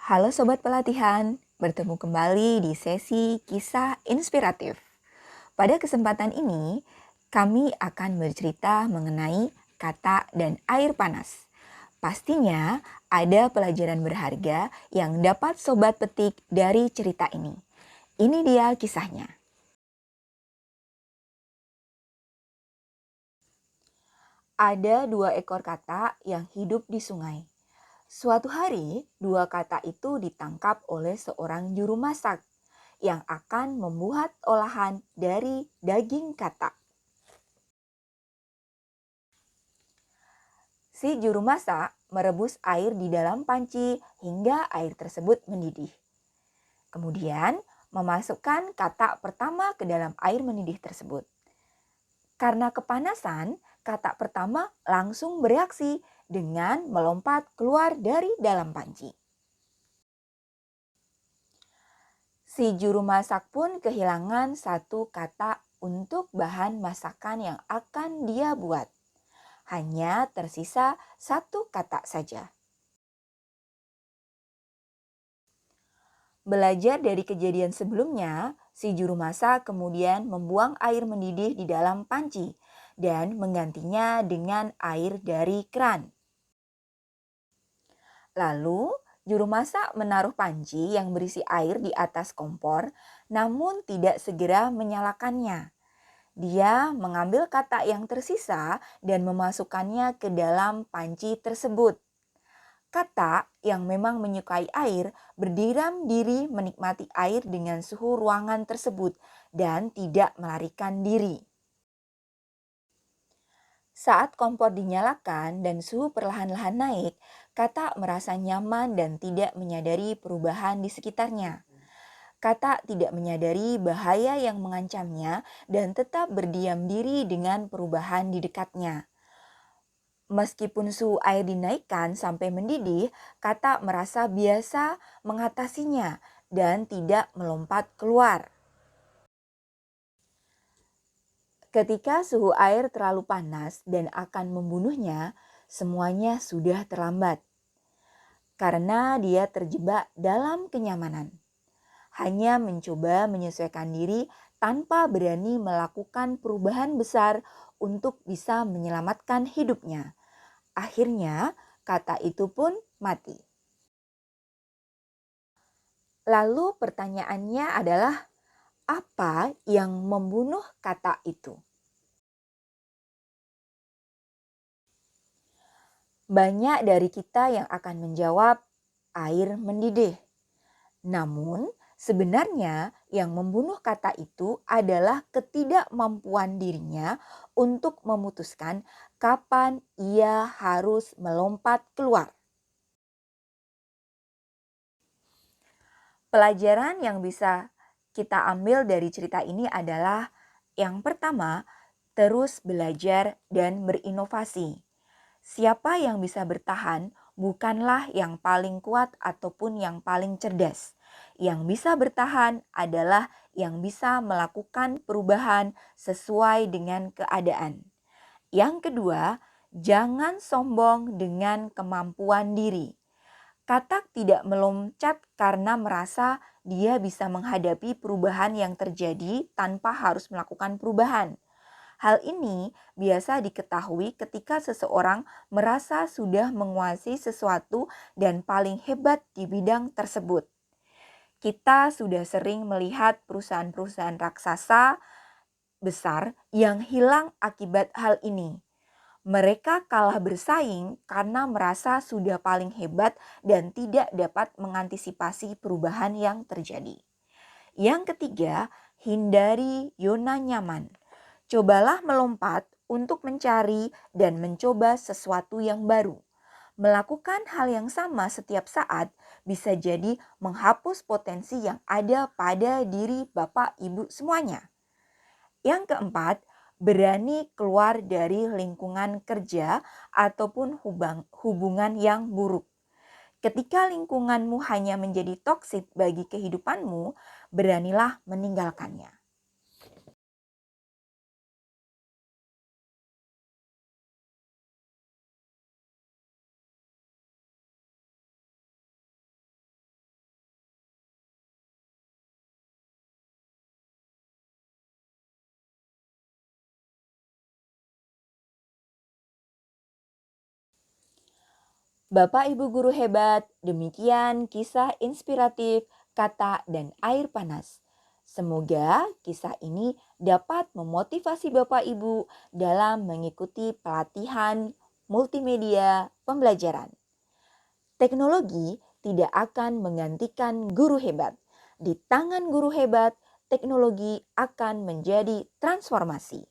Halo Sobat Pelatihan, bertemu kembali di sesi kisah inspiratif. Pada kesempatan ini, kami akan bercerita mengenai kata dan air panas. Pastinya ada pelajaran berharga yang dapat Sobat petik dari cerita ini. Ini dia kisahnya. Ada dua ekor katak yang hidup di sungai. Suatu hari, dua katak itu ditangkap oleh seorang juru masak yang akan membuat olahan dari daging katak. Si juru masak merebus air di dalam panci hingga air tersebut mendidih. Kemudian, memasukkan katak pertama ke dalam air mendidih tersebut. Karena kepanasan, katak pertama langsung bereaksi dengan melompat keluar dari dalam panci. Si juru masak pun kehilangan satu katak untuk bahan masakan yang akan dia buat. Hanya tersisa satu katak saja. Belajar dari kejadian sebelumnya, si juru masak kemudian membuang air mendidih di dalam panci dan menggantinya dengan air dari keran. Lalu, juru masak menaruh panci yang berisi air di atas kompor, namun tidak segera menyalakannya. Dia mengambil katak yang tersisa dan memasukkannya ke dalam panci tersebut. Katak yang memang menyukai air berdiam diri menikmati air dengan suhu ruangan tersebut dan tidak melarikan diri. Saat kompor dinyalakan dan suhu perlahan-lahan naik, katak merasa nyaman dan tidak menyadari perubahan di sekitarnya. Katak tidak menyadari bahaya yang mengancamnya dan tetap berdiam diri dengan perubahan di dekatnya. Meskipun suhu air dinaikkan sampai mendidih, katak merasa biasa mengatasinya dan tidak melompat keluar. Ketika suhu air terlalu panas dan akan membunuhnya, semuanya sudah terlambat. Karena dia terjebak dalam kenyamanan. Hanya mencoba menyesuaikan diri tanpa berani melakukan perubahan besar untuk bisa menyelamatkan hidupnya. Akhirnya, kata itu pun mati. Lalu pertanyaannya adalah, apa yang membunuh kata itu? Banyak dari kita yang akan menjawab, air mendidih. Namun, sebenarnya yang membunuh kata itu adalah ketidakmampuan dirinya untuk memutuskan kapan ia harus melompat keluar. Pelajaran yang bisa kita ambil dari cerita ini adalah yang pertama, terus belajar dan berinovasi. Siapa yang bisa bertahan bukanlah yang paling kuat ataupun yang paling cerdas. Yang bisa bertahan adalah yang bisa melakukan perubahan sesuai dengan keadaan. Yang kedua, jangan sombong dengan kemampuan diri. Katak tidak meloncat karena merasa dia bisa menghadapi perubahan yang terjadi tanpa harus melakukan perubahan. Hal ini biasa diketahui ketika seseorang merasa sudah menguasai sesuatu dan paling hebat di bidang tersebut. Kita sudah sering melihat perusahaan-perusahaan raksasa besar yang hilang akibat hal ini. Mereka kalah bersaing karena merasa sudah paling hebat dan tidak dapat mengantisipasi perubahan yang terjadi. Yang ketiga, hindari zona nyaman. Cobalah melompat untuk mencari dan mencoba sesuatu yang baru. Melakukan hal yang sama setiap saat bisa jadi menghapus potensi yang ada pada diri Bapak Ibu semuanya. Yang keempat, berani keluar dari lingkungan kerja ataupun hubungan yang buruk. Ketika lingkunganmu hanya menjadi toksik bagi kehidupanmu, beranilah meninggalkannya. Bapak Ibu guru hebat, demikian kisah inspiratif kata dan air panas. Semoga kisah ini dapat memotivasi Bapak Ibu dalam mengikuti pelatihan multimedia pembelajaran. Teknologi tidak akan menggantikan guru hebat. Di tangan guru hebat, teknologi akan menjadi transformasi.